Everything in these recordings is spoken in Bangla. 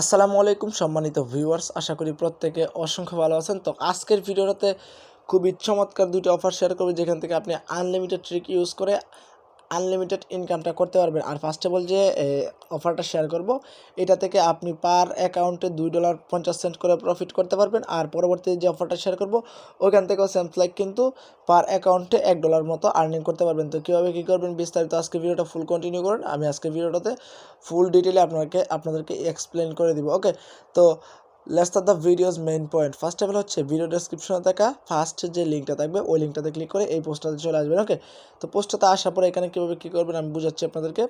আসসালামু আলাইকুম সম্মানিত ভিউয়ার্স, আশা করি প্রত্যেকে অসংখ্য ভালো আছেন। তো আজকের ভিডিওটাতে খুবই চমৎকার দুটি অফার শেয়ার করব, যেখান থেকে আপনি আনলিমিটেড ট্রিক ইউজ করে আনলিমিটেড ইনকামটা করতে পারবেন। আর ফার্স্ট অফ অল যে অফারটা শেয়ার করব, এটা থেকে আপনি পার অ্যাকাউন্টে $2.50 করে প্রফিট করতে পারবেন। আর পরবর্তী যে অফারটা শেয়ার করব, ওইখান থেকেও সেম লাইক কিন্তু পার অ্যাকাউন্টে $1 মতো আর্নিং করতে পারবেন। তো কীভাবে কী করবেন বিস্তারিত আজকে ভিডিওটা ফুল কন্টিনিউ করুন। আমি আজকে ভিডিওটাতে ফুল ডিটেলে আপনাদেরকে এক্সপ্লেন করে দিব। ওকে, তো let's start the videos main point. First of all হচ্ছে ভিডিও ডেসক্রিপশনে থাকা ফার্স্ট যে লিঙ্কটা থাকবে, ওই লিঙ্কটাতে ক্লিক করে এই পোস্টটাতে চলে আসবেন। ওকে, তো পোস্টটাতে আসার পরে এখানে কীভাবে কী করবেন আমি বুঝাচ্ছি আপনাদেরকে।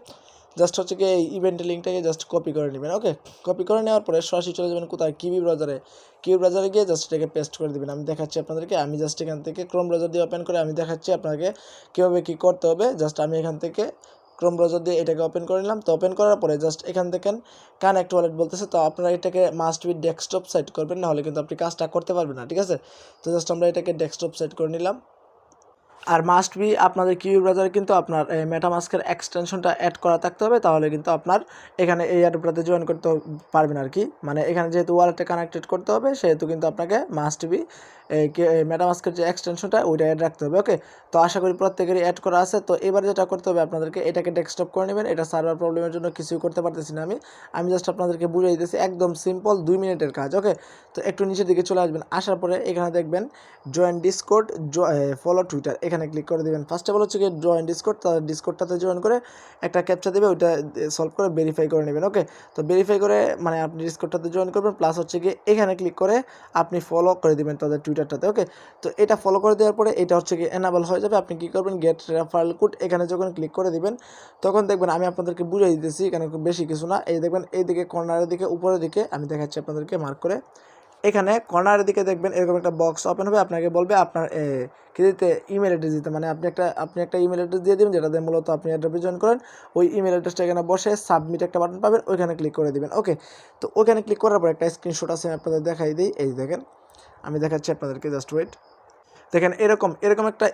জাস্ট হচ্ছে কি এই ইভেন্টের লিঙ্কটাকে জাস্ট কপি করে নেবেন। ওকে, কপি করে নেওয়ার পরে সরাসরি চলে যাবেন কোথায়, কিউবি ব্রাউজারে গিয়ে জাস্ট এটাকে পেস্ট করে দেবেন। আমি দেখাচ্ছি আপনাদেরকে। আমি জাস্ট এখান থেকে ক্রোম ব্রাউজার দিয়ে ওপেন করে আমি দেখাচ্ছি আপনাকে কীভাবে কী করতে হবে। জাস্ট আমি এখান থেকে ক্রোম ব্রাউজার দিয়ে এটাকে ওপেন করে নিলাম। তো ওপেন করার পরে জাস্ট এখান থেকে কানেক্ট ওয়ালেট বলতেছে, তো আপনারা এটাকে মাস্ট বি ডেস্কটপ সেট করবেন, নাহলে কিন্তু আপনি কাজটা করতে পারবেন না। ঠিক আছে, তো জাস্ট আমরা এটাকে ডেস্কটপ সেট করে নিলাম। আর মাস্ট বি আপনাদের কিউ ব্রাউজারে কিন্তু আপনার মেটামাস্কের এক্সটেনশনটা অ্যাড করা থাকতে হবে, তাহলে কিন্তু আপনার এখানে এই অ্যাডোপ্টাতে জয়েন করতে পারবেন আর কি। মানে এখানে যেহেতু ওয়ালেটে কানেক্টেড করতে হবে, সেহেতু কিন্তু আপনাকে মাস্ট বি মেটামাস্কের যে এক্সটেনশনটা ওইটা অ্যাড রাখতে হবে। ওকে, তো আশা করি প্রত্যেকেরই অ্যাড করা আছে। তো এবার যেটা করতে হবে আপনাদেরকে, এটাকে ডেস্কটপ করে নেবেন। এটা সার্ভার প্রবলেমের জন্য কিছুই করতে পারতেছি না আমি জাস্ট আপনাদেরকে বুঝিয়ে দিতেছি, একদম সিম্পল 2 মিনিটের কাজ। ওকে, তো একটু নিচের দিকে চলে আসবেন। আসার পরে এখানে দেখবেন জয়েন ডিসকর্ড, ফলো টুইটার, এখানে ক্লিক করে দেবেন। ফার্স্ট অফ অল হচ্ছে কি জয়েন ডিসকর্ড, তার ডিসকর্ডটাতে জয়েন করে একটা ক্যাপচা দেবে, ওইটা সলভ করে ভেরিফাই করে নেবেন। ওকে, তো ভেরিফাই করে মানে আপনি ডিসকর্ডটাতে জয়েন করবেন, প্লাস হচ্ছে কি এখানে ক্লিক করে আপনি ফলো করে দেবেন তাদের টুইটারটাতে। ওকে, তো এটা ফলো করে দেওয়ার পরে এটা হচ্ছে কি এনাবল হয়ে যাবে। আপনি কী করবেন, গেট রেফারেল কোড, এখানে যখন ক্লিক করে দিবেন তখন দেখবেন আমি আপনাদেরকে বুঝিয়ে দিতেছি, এখানে বেশি কিছু না। এই দেখবেন এইদিকে কর্নারের দিকে উপরের দিকে আমি দেখাচ্ছি আপনাদেরকে মার্ক করে। এখানে কর্নারের দিকে দেখবেন এরকম একটা বক্স ওপেন হবে, আপনাকে বলবে আপনার কী দিতে, ইমেল অ্যাড্রেস দিতে। মানে আপনি একটা ইমেল অ্যাড্রেস দিয়ে দেবেন, যেটাতে মূলত আপনি অ্যাড্রপে জয়েন করেন। ওই ইমেল অ্যাড্রেসটা এখানে বসে সাবমিট একটা বাটন পাবেন, ওইখানে ক্লিক করে দেবেন। ওকে, তো ওইখানে ক্লিক করার পর একটা স্ক্রিনশট আছে, আপনাদের দেখাই দিই। এই দেখেন, আমি দেখাচ্ছি আপনাদেরকে, জাস্ট ওয়েট। দেখেন এরকম একটা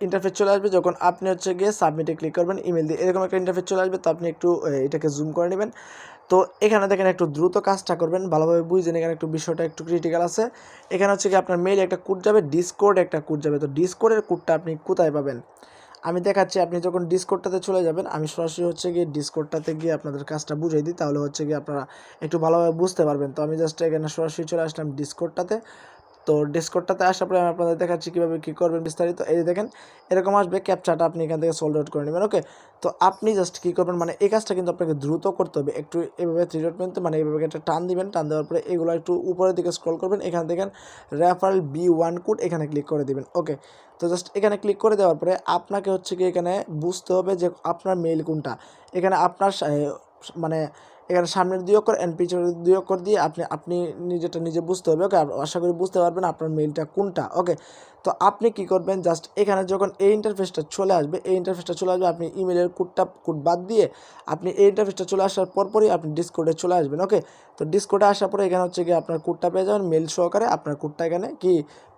ইন্টারফেস চলে আসবে যখন আপনি হচ্ছে গিয়ে সাবমিটে ক্লিক করবেন ইমেল দিয়ে। এরকম একটা ইন্টারফেস চলে আসবে, তো আপনি একটু এটাকে জুম করে নেবেন। তো এখানে দেখেন একটু দ্রুত কাজটা করবেন, ভালোভাবে বুঝছেন, এখানে একটু বিষয়টা একটু ক্রিটিক্যাল আছে। এখানে হচ্ছে কি আপনার মেইলে একটা কোড যাবে, ডিসকোড একটা কোড যাবে। তো ডিসকোডের কোডটা আপনি কোথায় পাবেন আমি দেখাচ্ছি। আপনি যখন ডিসকোডটাতে চলে যাবেন, আমি সরাসরি হচ্ছে গিয়ে ডিসকোডটাতে গিয়ে আপনাদের কাজটা বুঝিয়ে দিই, তাহলে হচ্ছে গিয়ে আপনারা একটু ভালোভাবে বুঝতে পারবেন। তো আমি জাস্ট এখানে সরাসরি চলে আসলাম ডিসকোডটাতে। তো ডিসকর্ডটাতে আসার পরে আমি আপনাদের দেখাচ্ছি কীভাবে কী করবেন বিস্তারিত। এই দেখেন এরকম আসবে, ক্যাপচাটা আপনি এখান থেকে সোল্ড আউট করে নেবেন। ওকে, তো আপনি জাস্ট কী করবেন, মানে এই কাজটা কিন্তু আপনাকে দ্রুত করতে হবে। একটু এভাবে 3 ডট মেনুতে মানে এইভাবে একটা টান দিবেন, টান দেওয়ার পরে এগুলো একটু উপরের দিকে স্ক্রল করবেন, এখান থেকে রেফারেল B1 কোড এখানে ক্লিক করে দেবেন। ওকে, তো জাস্ট এখানে ক্লিক করে দেওয়ার পরে আপনাকে হচ্ছে কি এখানে বুঝতে হবে যে আপনার মেইল কোনটা। এখানে আপনার মানে এখানে সামনের 2 অক্ষর এন্ড পিছনের 2 অক্ষর দিয়ে আপনি নিজেটা নিজে বুঝতে হবে। ওকে, আশা করি বুঝতে পারবেন আপনার মেইলটা কোনটা। ওকে, তো আপনি কি করবেন, জাস্ট এখানে যখন এই ইন্টারফেসটা চলে আসবে, আপনি ইমেলের কোড বাদ দিয়ে আপনি এই ইন্টারফেসটা চলে আসার পরপরই আপনি ডিসকর্ডে চলে আসবেন। ওকে, তো ডিসকর্ডে আসার পরে এখানে হচ্ছে গিয়ে আপনার কোডটা পেয়ে যাবেন, মেল সহকারে আপনার কোডটা এখানে কি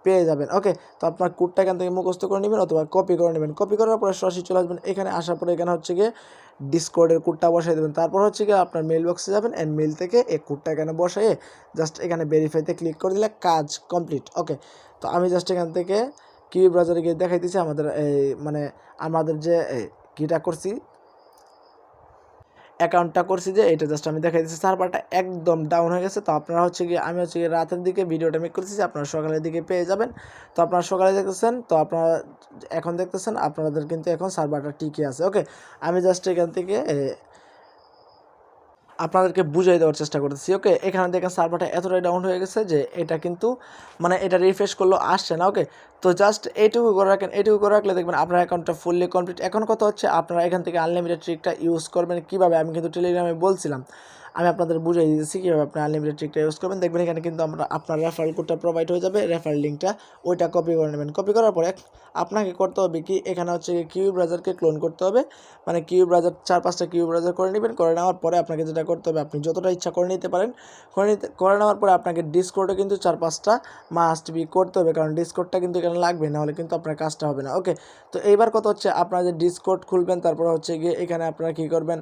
পেয়ে যাবেন। ওকে, তো আপনার কোডটা এখান থেকে মুখস্থ করে নেবেন অথবা কপি করে নেবেন। কপি করার পরে সরাসরি চলে আসবেন এখানে। আসার পরে এখানে হচ্ছে গিয়ে ডিসকর্ডের কোডটা বসাই দেবেন। তারপর হচ্ছে গিয়ে আপনার মেল বক্সে যাবেন অ্যান্ড মেল থেকে এই কোডটা এখানে বসাইয়ে জাস্ট এখানে ভেরিফাইতে ক্লিক করে দিলে কাজ কমপ্লিট। ওকে, তো আমি জাস্ট এখান থেকে কিউবি ব্রাউজারে গিয়ে দেখাইতেছি আমাদের মানে আমাদের যে কীটা করছি, অ্যাকাউন্টটা করছি যে এটা জাস্ট আমি দেখাই দিচ্ছি। সার্ভারটা একদম ডাউন হয়ে গেছে। তো আপনারা হচ্ছে গিয়ে আমি হচ্ছে গিয়ে রাতের দিকে ভিডিওটা মেক করতেছি, আপনারা সকালের দিকে পেয়ে যাবেন। তো আপনারা সকালে দেখতেছেন, তো আপনারা এখন দেখতেছেন আপনাদের কিন্তু এখন সার্ভারটা ঠিকই আছে। ওকে, আমি জাস্ট এখান থেকে আপনাদেরকে বুঝাই দেওয়ার চেষ্টা করতেছি। ওকে, এখানে দেখেন সার্ভারটা এতটাই ডাউন হয়ে গেছে যে এটা কিন্তু মানে এটা রিফ্রেশ করলেও আসছে না। ওকে, তো জাস্ট এইটুকু করে রাখেন, এইটুকু করে রাখলে দেখবেন আপনার অ্যাকাউন্টটা ফুললি কমপ্লিট। এখন কথা হচ্ছে আপনারা এখান থেকে আনলিমিটেড ট্রিকটা ইউজ করবেন কীভাবে, আমি কিন্তু টেলিগ্রামে বলছিলাম, আমি আপনাদের বুঝিয়ে দিতেছি কীভাবে আপনি আনলিমিটেড ট্রিকটা ইউজ করবেন। দেখবেন এখানে কিন্তু আপনার রেফারেল কোডটা প্রোভাইড হয়ে যাবে, রেফারেল লিঙ্কটা ওইটা কপি করে নেবেন। কপি করার পরে আপনাকে করতে হবে কি, এখানে হচ্ছে কিউবি ব্রাউজারকে ক্লোন করতে হবে। মানে কিউবি ব্রাউজার 4-5টা কিউবি ব্রাউজার করে নেবেন। করে নেওয়ার পরে আপনাকে যেটা করতে হবে, আপনি যতটা ইচ্ছা করে নিতে পারেন। করে নেওয়ার পরে আপনাকে ডিসকর্ডে কিন্তু 4-5টা মাস্ট বি করতে হবে, কারণ ডিসকর্ডটা কিন্তু এখানে লাগবে, নাহলে কিন্তু আপনার কাজটা হবে না। ওকে, তো এইবার কথা হচ্ছে আপনারা যে ডিসকর্ড খুলবেন, তারপরে হচ্ছে গিয়ে এখানে আপনারা কী করবেন,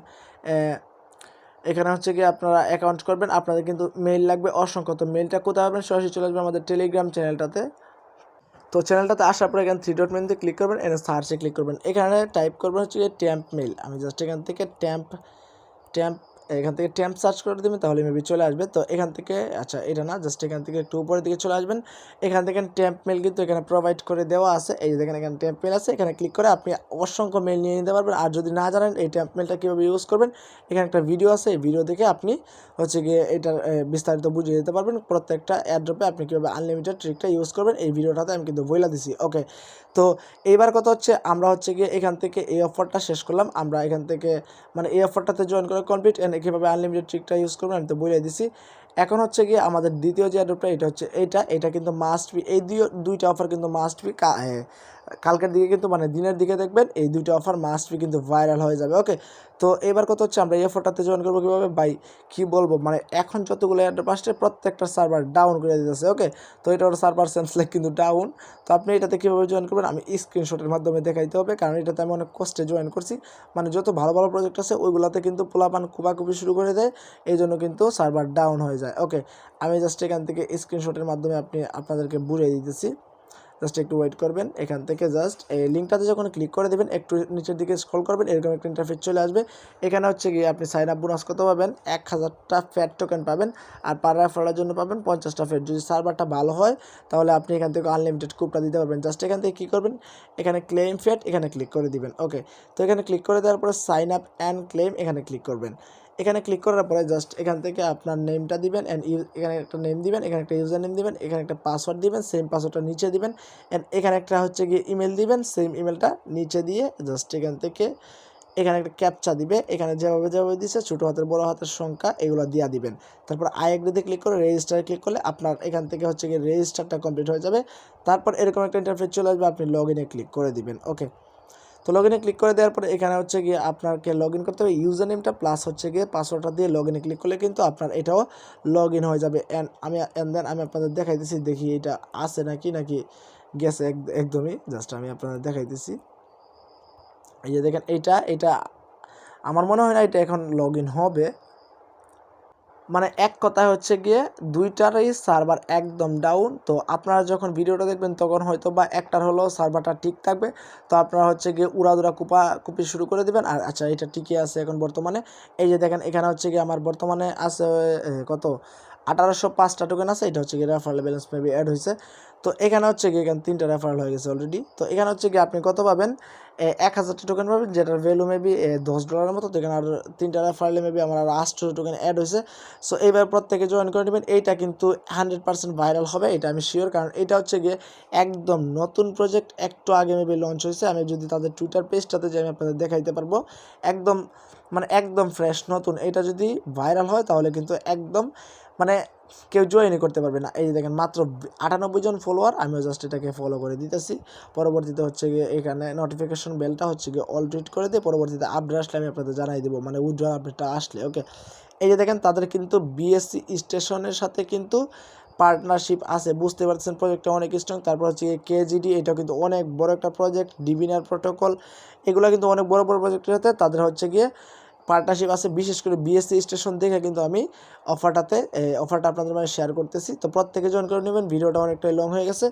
এখানে হচ্ছে গিয়ে আপনারা অ্যাকাউন্ট করবেন, আপনাদের কিন্তু মেইল লাগবে অসংখ্য। তো মেইলটা কোথায় পাবেন? সরাসরি চলে আসবেন আমাদের টেলিগ্রাম চ্যানেলটাতে। তো চ্যানেলটাতে আসার পরে এখানে 3 ডট মেনুতে ক্লিক করবেন, এখানে সার্চে ক্লিক করবেন, এখানে টাইপ করবেন হচ্ছে গিয়ে ট্যাম্প মেইল। আমি জাস্ট এখান থেকে ট্যাম্প সার্চ করে দেবেন, তাহলে মেবি চলে আসবে। তো এখান থেকে আচ্ছা এটা না, জাস্ট এখান থেকে একটু উপরের দিকে চলে আসবেন, এখান থেকে ট্যাম্প মেইল কিন্তু এখানে প্রোভাইড করে দেওয়া আছে। এই যে দেখেন এখানে ট্যাম্প মেইল আছে, এখানে ক্লিক করে আপনি অসংখ্য মেইল নিয়ে নিতে পারবেন। আর যদি না জানেন এই ট্যাম্প মেইলটা কীভাবে ইউজ করবেন, এখানে একটা ভিডিও আছে, এই ভিডিও দেখে আপনি হচ্ছে গিয়ে এটার বিস্তারিত বুঝিয়ে দিতে পারবেন। প্রত্যেকটা এয়ারড্রপে আপনি কীভাবে আনলিমিটেড ট্রিকটা ইউজ করবেন এই ভিডিওটাতে আমি কিন্তু বইলা দিছি। ওকে, তো এইবার কথা হচ্ছে আমরা হচ্ছে গিয়ে এখান থেকে এই অফারটা শেষ করলাম। আমরা এখান থেকে মানে এই অফারটাতে জয়েন করে কমপ্লিট, এন্ড কীভাবে আনলিমিটেড ট্রিকটা ইউজ করবেন আমি তো বলে দিছি। এখন হচ্ছে গিয়ে আমাদের দ্বিতীয় যে অ্যাড্রপটা, এটা হচ্ছে এটা কিন্তু মাস্ট বি, এই দুইটা অফার কিন্তু মাস্ট বি কালকের দিকে কিন্তু মানে দিনের দিকে দেখবেন এই দুইটা অফার মাস্ট বি কিন্তু ভাইরাল হয়ে যাবে। ওকে, তো এবার কথা হচ্ছে আমরা এই অফারটাতে জয়েন করবো কীভাবে ভাই, কী বলবো, মানে এখন যতগুলো অ্যাড্রপ আসছে প্রত্যেকটা সার্ভার ডাউন করে দিতেছে। ওকে, তো এটার সার্ভার সেন্সলেক কিন্তু ডাউন। তো আপনি এটাতে কীভাবে জয়েন করবেন আমি স্ক্রিনশটের মাধ্যমে দেখাইতে হবে, কারণ এটাতে আমি অনেক কষ্টে জয়েন করছি। মানে যত ভালো ভালো প্রজেক্ট আছে ওইগুলোতে কিন্তু পোলাপান কুপাকুপি শুরু করে দেয়, এই জন্য কিন্তু সার্ভার ডাউন হয়ে যায়। ওকে, আমি জাস্ট এখান থেকে স্ক্রিনশটের মাধ্যমে আপনাদেরকে বুঝিয়ে দিতেছি, জাস্ট একটু ওয়েট করবেন। এখান থেকে জাস্ট এই লিঙ্কটাতে যখন ক্লিক করে দেবেন একটু নিচের দিকে স্ক্রল করবেন, এরকম একটা ইন্টারফেস চলে আসবে। এখানে হচ্ছে গিয়ে আপনি সাইন আপ বোনাস কত পাবেন, 1000টা ফ্যাট টোকেন পাবেন, আর পার রেফারেলের জন্য পাবেন 50টা ফ্যাট। যদি সার্ভারটা ভালো হয় তাহলে আপনি এখান থেকে আনলিমিটেড কুপটা দিতে পারবেন। জাস্ট এখান থেকে কী করবেন, এখানে ক্লেম ফ্যাট এখানে ক্লিক করে দিবেন। ওকে, তো এখানে ক্লিক করে দেওয়ার পরে সাইন আপ অ্যান্ড ক্লেম এখানে ক্লিক করবেন। এখানে ক্লিক করার পরে জাস্ট এখান থেকে আপনার নেমটা দিবেন, অ্যান্ড এখানে একটা নেম দিবেন, এখানে একটা ইউজার নেম দিবেন, এখানে একটা পাসওয়ার্ড দিবেন, সেম পাসওয়ার্ডটা নিচে দিবেন, অ্যান্ড এখানে একটা হচ্ছে গিয়ে ইমেল দিবেন, সেম ইমেলটা নিচে দিয়ে জাস্ট এখান থেকে এখানে একটা ক্যাপচা দিবে, এখানে যেভাবে দিচ্ছে ছোটো হাতের বড় হাতের সংখ্যা এগুলো দিয়ে দিবেন। তারপর আই এগ্রিতে ক্লিক করে রেজিস্টারে ক্লিক করলে আপনার এখান থেকে হচ্ছে গিয়ে রেজিস্টারটা কমপ্লিট হয়ে যাবে। তারপর এরকম একটা ইন্টারফেস চলে আসবে, আপনি লগ ইনে ক্লিক করে দিবেন। ওকে, তো লগ ইনে ক্লিক করে দেওয়ার পরে এখানে হচ্ছে গিয়ে আপনাকে লগ ইন করতে হবে, ইউজার নেমটা প্লাস হচ্ছে গিয়ে পাসওয়ার্ডটা দিয়ে লগ ইনে ক্লিক করলে কিন্তু আপনার এটাও লগ ইন হয়ে যাবে। অ্যান্ড দেন আমি আপনাদের দেখাইতেছি, দেখি এটা আছে নাকি গেছে একদমই। জাস্ট আমি আপনাদের দেখাইতেছি, এই যে দেখেন এটা আমার মনে হয় না এটা এখন লগ ইন হবে। মানে এক কথায় হচ্ছে গিয়ে দুইটারই সার্ভার একদম ডাউন। তো আপনারা যখন ভিডিওটা দেখবেন তখন হয়তো বা একটার হলেও সার্ভারটা ঠিক থাকবে, তো আপনারা হচ্ছে গিয়ে উড়াদুরা কুপি শুরু করে দেবেন। আর আচ্ছা এটা ঠিকই আছে এখন বর্তমানে, এই যে দেখেন এখানে হচ্ছে গিয়ে আমার বর্তমানে আছে কত 1805টা টোকেন আছে, এটা হচ্ছে গিয়ে রেফারেল ব্যালেন্স মেবি অ্যাড হয়েছে। তো এখানে হচ্ছে গিয়ে এখানে 3টা রেফারেল হয়ে গেছে অলরেডি। তো এখানে হচ্ছে গিয়ে আপনি কত পাবেন, 1000টা টোকেন পাবেন, যেটার ভ্যালু মেবি $10 মতো। তো এখানে আর 3টা রেফারেলে মেবি আমার আর 800 টোকেন অ্যাড হয়েছে। সো এইবার প্রত্যেকে জয়েন করে নেবেন, এইটা কিন্তু 100% ভাইরাল হবে, এটা আমি শিওর। কারণ এটা হচ্ছে গিয়ে একদম নতুন প্রজেক্ট, একটু আগে মেবি লঞ্চ হয়েছে। আমি যদি তাদের টুইটার পেজটাতে যাই আমি আপনাদের দেখাইতে পারবো, একদম মানে একদম ফ্রেশ নতুন। এটা যদি ভাইরাল হয় তাহলে কিন্তু একদম মানে কেউ জয়েনই করতে পারবে না। এই যে দেখেন মাত্র 98 জন ফলোয়ার, আমিও জাস্ট এটাকে ফলো করে দিতেছি। পরবর্তীতে হচ্ছে গিয়ে এখানে নোটিফিকেশন বেলটা হচ্ছে গিয়ে অল টুইট করে দিয়ে পরবর্তীতে আপডেট আসলে আমি আপনাদের জানাই দেবো, মানে উইথড্রয়াল আপডেটটা আসলে। ওকে, এই যে দেখেন তাদের কিন্তু বিএসসি স্টেশনের সাথে কিন্তু পার্টনারশিপ আছে, বুঝতে পারছেন প্রজেক্টটা অনেক স্ট্রং। তারপর হচ্ছে কেজিডি, এটাও কিন্তু অনেক বড় একটা প্রজেক্ট, ডিভিনার প্রোটোকল, এগুলো কিন্তু অনেক বড় বড় প্রজেক্টের সাথে তাদের হচ্ছে গিয়ে পার্টনারশিপ আছে। বিশেষ করে বিএসসি স্টেশন দেখে কিন্তু আমি অফারটা আপনাদের মানে শেয়ার করতেছি। তো প্রত্যেকে জয়েন করে নেবেন। ভিডিওটা অনেকটাই লং হয়ে গেছে,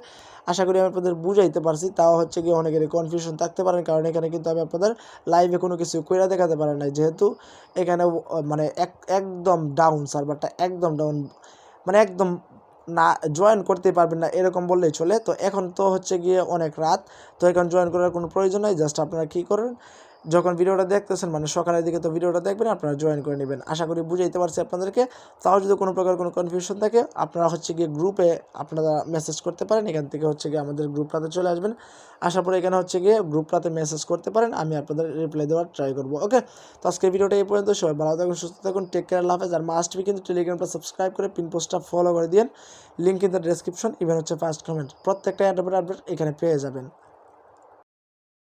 আশা করি আমি আপনাদের বুঝাইতে পারছি। তাও হচ্ছে গিয়ে অনেকেরই কনফিউশন থাকতে পারেন, কারণ এখানে কিন্তু আমি আপনাদের লাইভে কোনো কিছু কইরা দেখাতে পারি নাই, যেহেতু এখানে মানে একদম ডাউন, সার্ভারটা একদম ডাউন, মানে একদম না জয়েন করতে পারবেন না এরকম বললেই চলে। তো এখন তো হচ্ছে গিয়ে অনেক রাত, তো এখন জয়েন করার কোনো প্রয়োজন নাই। জাস্ট আপনারা কী করেন, যখন ভিডিওটা দেখতেছেন মানে সকালের দিকে তো ভিডিওটা দেখবেন, আপনারা জয়েন করে নেবেন। আশা করি বুঝাইতে পারছি আপনাদেরকে। তাও যদি কোনো প্রকার কোনো কনফিউশন থাকে আপনারা হচ্ছে গিয়ে গ্রুপে আপনারা মেসেজ করতে পারেন, এখান থেকে হচ্ছে গিয়ে আমাদের গ্রুপটাতে চলে আসবেন। আসার পরে এখানে হচ্ছে গিয়ে গ্রুপটাতে মেসেজ করতে পারেন, আমি আপনাদের রিপ্লাই দেওয়ার ট্রাই করবো। ওকে, তো আজকের ভিডিওটা এই পর্যন্ত। সবাই ভালো থাকুন, সুস্থ থাকুন, টেক কেয়ার, আল্লাহ হাফেজ। আর মাস্ট বি কিন্তু টেলিগ্রামটা সাবস্ক্রাইব করে পিন পোস্টটা ফলো করে দিন, link in the description, even হচ্ছে ফার্স্ট কমেন্ট। প্রত্যেকটা আপডেট এখানে পেয়ে যাবেন।